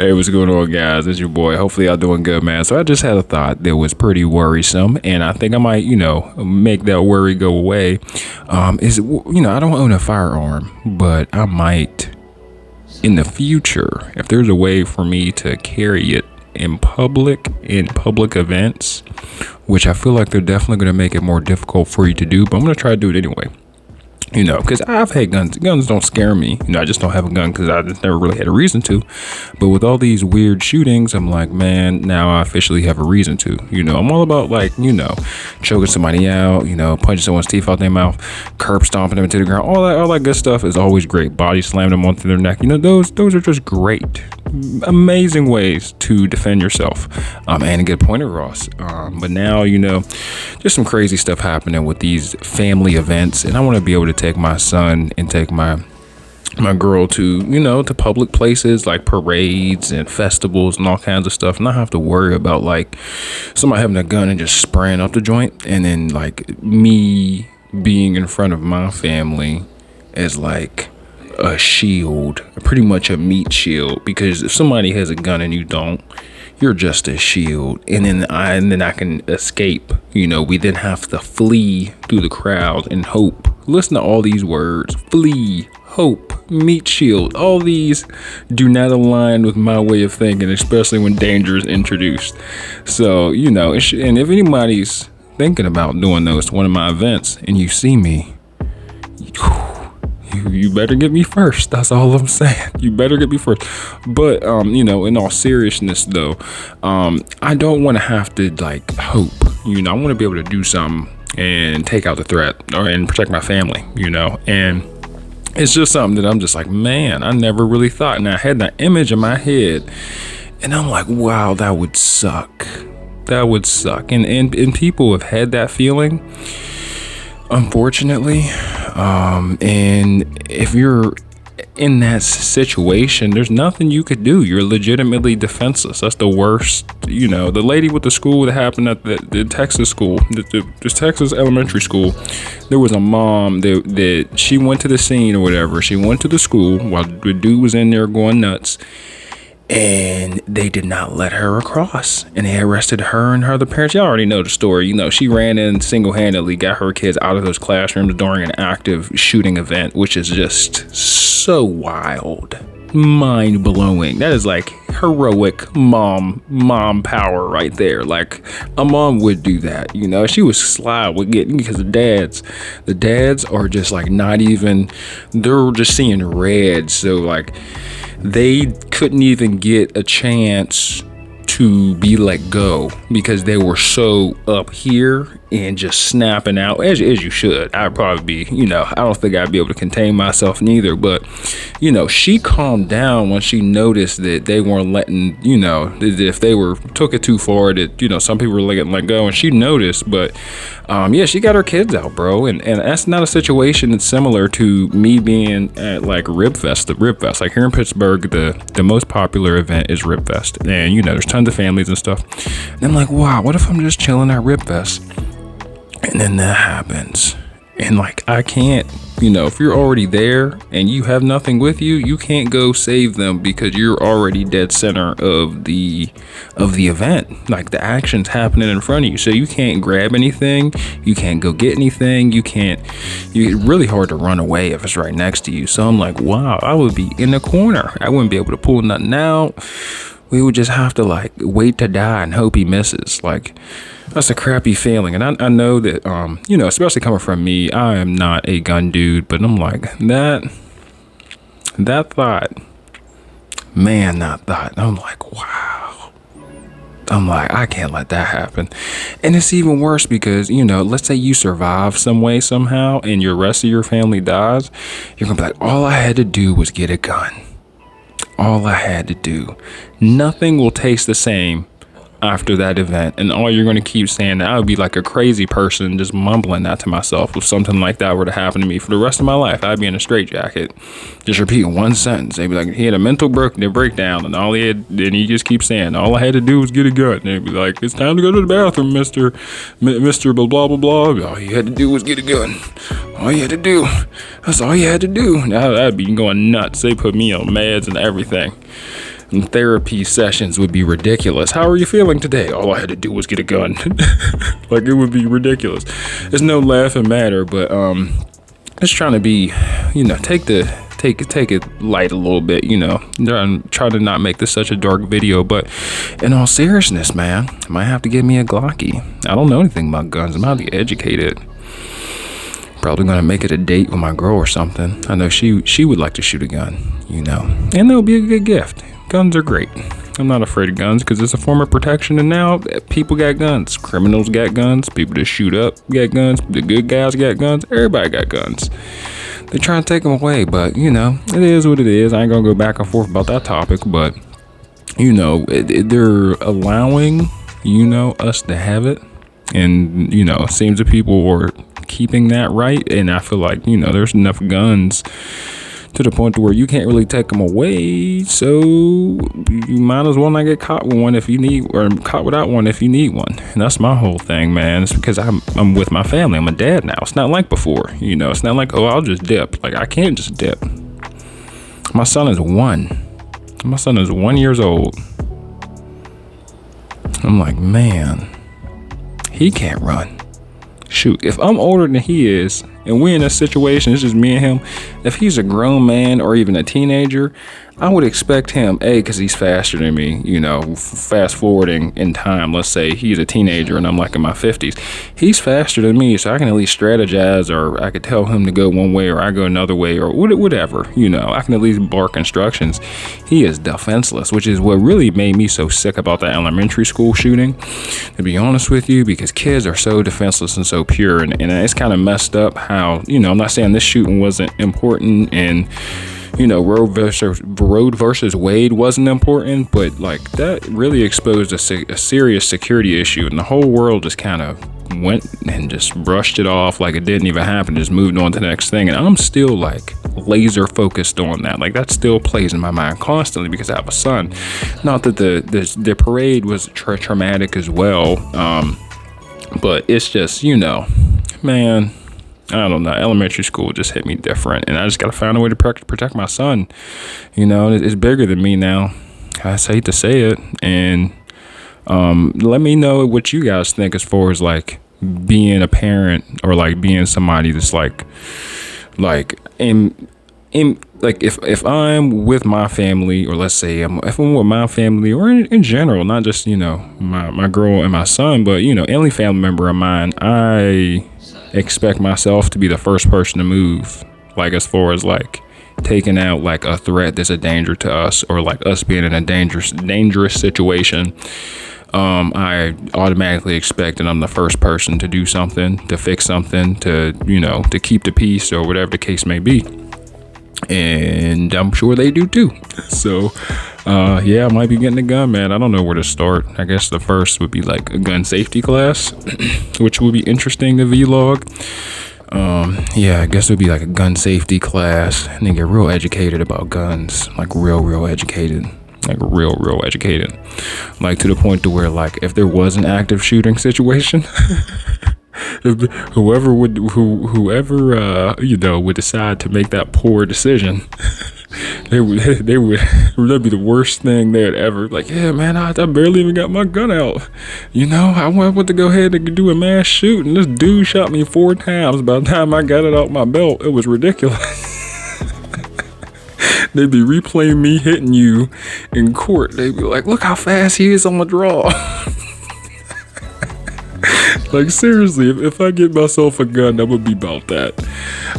Hey, what's going on, guys? It's your boy. Hopefully, y'all doing good, man. So, I just had a thought that was pretty worrisome, and I think I might, make that worry go away. I don't own a firearm, but I might in the future, if there's a way for me to carry it in public events, which I feel like they're definitely going to make it more difficult for you to do, but I'm going to try to do it anyway. Because I've had guns. Guns don't scare me. I just don't have a gun because I just never really had a reason to. But with all these weird shootings, I'm like, man, now I officially have a reason to. I'm all about choking somebody out, punching someone's teeth out their mouth, curb stomping them into the ground. All that good stuff is always great. Body slamming them onto their neck. Those are just great, amazing ways to defend yourself and get a point across. But now, just some crazy stuff happening with these family events, and I want to be able to take my son and take my girl to to public places like parades and festivals and all kinds of stuff, and not have to worry about somebody having a gun and just spraying up the joint, and then me being in front of my family as a shield, pretty much a meat shield, because if somebody has a gun and you don't, you're just a shield, and then I can escape. We then have to flee through the crowd and hope. Listen to all these words: flee, hope, meat shield. All these do not align with my way of thinking, especially when danger is introduced. So, and if anybody's thinking about doing those to one of my events and you see me, you better get me first. That's all I'm saying. You better get me first. But in all seriousness though, I don't want to have to hope. I want to be able to do something and take out the threat and protect my family, and it's just something that I'm just like, man, I never really thought. And I had that image in my head and I'm like, wow, that would suck. That would suck. And people have had that feeling, unfortunately. And if you're in that situation, there's nothing you could do. You're legitimately defenseless. That's the worst. The lady with the school that happened at the Texas school, the Texas elementary school, there was a mom that she went to the scene or whatever. She went to the school while the dude was in there going nuts, and they did not let her across, and they arrested her and her other parents. Y'all already know the story. She ran in single-handedly, got her kids out of those classrooms during an active shooting event, which is just so wild, mind-blowing. That is heroic mom power right there. A mom would do that. She was sly with getting, because the dads are just not even, they're just seeing red. So they couldn't even get a chance to be let go because they were so up here and just snapping out as you should. I'd probably be, I don't think I'd be able to contain myself neither, but she calmed down when she noticed that they weren't letting, that if they took it too far, that some people were letting let go, and she noticed. But she got her kids out, bro, and that's not a situation that's similar to me being at Ribfest. The Ribfest, here in Pittsburgh, the most popular event is Ribfest, and there's tons of families and stuff. And I'm like, wow, what if I'm just chilling at Ribfest and then that happens, and I can't, if you're already there and you have nothing with you, you can't go save them because you're already dead center of the event. The action's happening in front of you, so you can't grab anything, you can't go get anything, it's really hard to run away if it's right next to you. So I'm like, wow, I would be in the corner. I wouldn't be able to pull nothing out. We would just have to wait to die and hope he misses. That's a crappy feeling. And I know that, especially coming from me, I am not a gun dude, but I'm that thought, I'm like, wow. I'm like, I can't let that happen. And it's even worse because, let's say you survive some way, somehow, and your rest of your family dies. You're going to be like, all I had to do was get a gun. All I had to do. Nothing will taste the same after that event, and all you're going to keep saying, I would be like a crazy person just mumbling that to myself. If something like that were to happen to me for the rest of my life, I'd be in a straitjacket just repeating one sentence. They'd be like, he had a mental breakdown, and he just keeps saying, all I had to do was get a gun. And they'd be like, it's time to go to the bathroom, Mr. blah blah blah blah. All you had to do was get a gun. All you had to do. That's all you had to do. Now I'd be going nuts. They put me on meds and everything. And therapy sessions would be ridiculous. How are you feeling today? All I had to do was get a gun. Like, it would be ridiculous. It's no laughing matter, but just trying to be, take it light a little bit, I'm trying to not make this such a dark video, but in all seriousness, man, I might have to get me a Glocky. I don't know anything about guns. I'm highly educated. Probably gonna make it a date with my girl or something. I know she would like to shoot a gun, and it'll be a good gift. Guns are great. I'm not afraid of guns because it's a form of protection, and now people got guns. Criminals got guns. People that shoot up got guns. The good guys got guns. Everybody got guns. They try to take them away, but it is what it is. I ain't gonna go back and forth about that topic, but they're allowing us to have it, and it seems that people are keeping that right, and I feel like there's enough guns to the point to where you can't really take them away, so you might as well not get caught with one if you need, or caught without one if you need one. And that's my whole thing, man. It's because I'm with my family. I'm a dad now. It's not like before, it's not like, oh, I'll just dip. Like, I can't just dip. My son is 1 years old. I'm like, man, he can't run. Shoot, if I'm older than he is, and we're in a situation, it's just me and him, if he's a grown man or even a teenager, I would expect him, because he's faster than me, fast forwarding in time, let's say he's a teenager and I'm like in my 50s. He's faster than me, so I can at least strategize, or I could tell him to go one way or I go another way, or whatever, I can at least bark instructions. He is defenseless, which is what really made me so sick about that elementary school shooting, to be honest with you, because kids are so defenseless and so pure, and it's kind of messed up how, I'm not saying this shooting wasn't important, and Roe versus Wade wasn't important, but like that really exposed a serious security issue, and the whole world just kind of went and just brushed it off like it didn't even happen, just moved on to the next thing. And I'm still like laser focused on that. Like, that still plays in my mind constantly because I have a son. Not that the parade was traumatic as well, but it's just, man, I don't know. Elementary school just hit me different, and I just got to find a way to protect my son. It's bigger than me now. I hate to say it, and let me know what you guys think as far as like being a parent, or like being somebody that's like if I'm with my family, or let's say if I'm with my family, or in general, not just my girl and my son, but any family member of mine, I expect myself to be the first person to move, like as far as like taking out like a threat that's a danger to us, or like us being in a dangerous situation. I automatically expect that I'm the first person to do something, to fix something, to to keep the peace, or whatever the case may be, and I'm sure they do too. So I might be getting a gun, man. I don't know where to start. I guess the first would be like a gun safety class, which would be interesting to vlog. I guess it would be like a gun safety class, and then get real educated about guns, like real educated, like real educated, like to the point to where like if there was an active shooting situation, if whoever would decide to make that poor decision, that'd be the worst thing they'd ever, like, yeah, man, I barely even got my gun out. I went to go ahead and do a mass shoot, and this dude shot me 4 times. By the time I got it out my belt, it was ridiculous. They'd be replaying me hitting you in court. They'd be like, look how fast he is on the draw. Like, seriously, if I get myself a gun, that would be about that.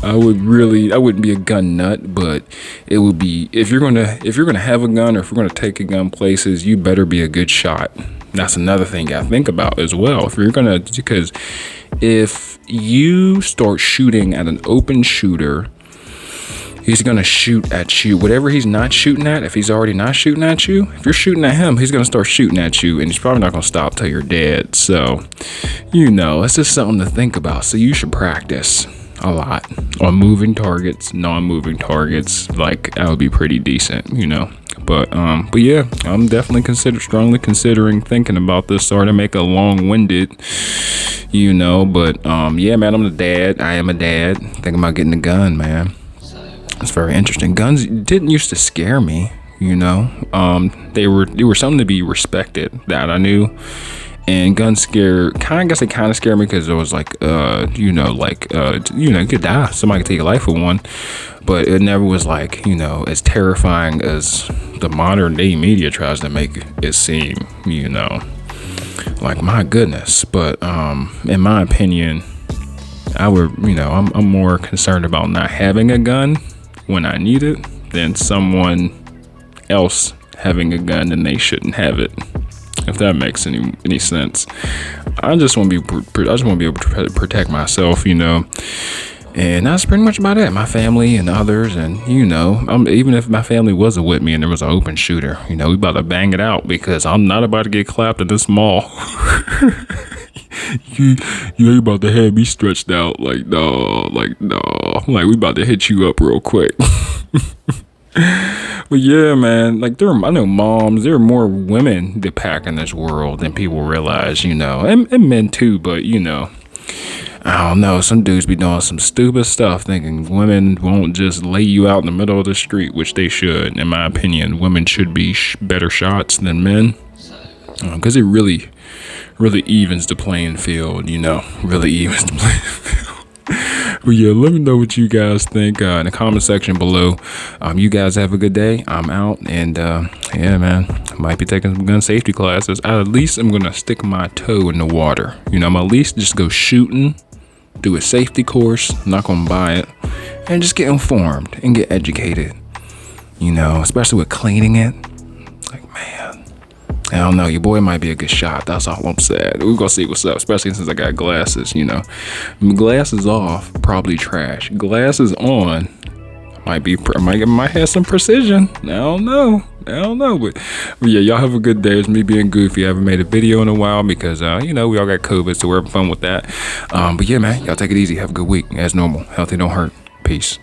I wouldn't be a gun nut, but it would be, if you're gonna have a gun, or if you're gonna take a gun places, you better be a good shot. That's another thing you gotta think about as well. Because if you start shooting at an open shooter, he's gonna shoot at you. Whatever he's not shooting at, if he's already not shooting at you, if you're shooting at him, he's gonna start shooting at you, and he's probably not gonna stop till you're dead. So, it's just something to think about. So you should practice a lot on moving targets, non-moving targets. Like, that would be pretty decent, But yeah, I'm definitely strongly considering thinking about this. Sorry to make a long-winded, but yeah, man, I'm a dad. I am a dad. Thinking about getting a gun, man. It's very interesting. Guns didn't used to scare me. you know. They were something to be respected, that I knew. And guns kind of scared me because it was like, you could die. Somebody could take your life with one. But it never was like, as terrifying as the modern day media tries to make it seem, Like, my goodness. But in my opinion, I'm more concerned about not having a gun when I need it than someone else having a gun and they shouldn't have it. If that makes any sense. I just want to be able to protect myself, And that's pretty much about it. My family and others, and even if my family wasn't with me and there was an open shooter, we about to bang it out because I'm not about to get clapped in this mall. you ain't about to have me stretched out like no, we about to hit you up real quick. But yeah, man, like I know moms, there are more women that pack in this world than people realize, and men too, but I don't know, some dudes be doing some stupid stuff thinking women won't just lay you out in the middle of the street, which they should. In my opinion, women should be better shots than men, because it really evens the playing field, really evens the playing field. But yeah, let me know what you guys think in the comment section below. You guys have a good day. I'm out, and yeah, man, I might be taking some gun safety classes. At least I'm gonna stick my toe in the water. I'm at least just go shooting, do a safety course. I'm not gonna buy it, and just get informed and get educated. Especially with cleaning it. Like, man, I don't know. Your boy might be a good shot. That's all I'm saying. We're gonna see what's up, especially since I got glasses. Glasses off, probably trash. Glasses on, might have some precision. I don't know. But yeah, y'all have a good day. It's me being goofy. I haven't made a video in a while because we all got COVID, so we're having fun with that. But yeah, man, y'all take it easy. Have a good week. As normal, healthy don't hurt. Peace.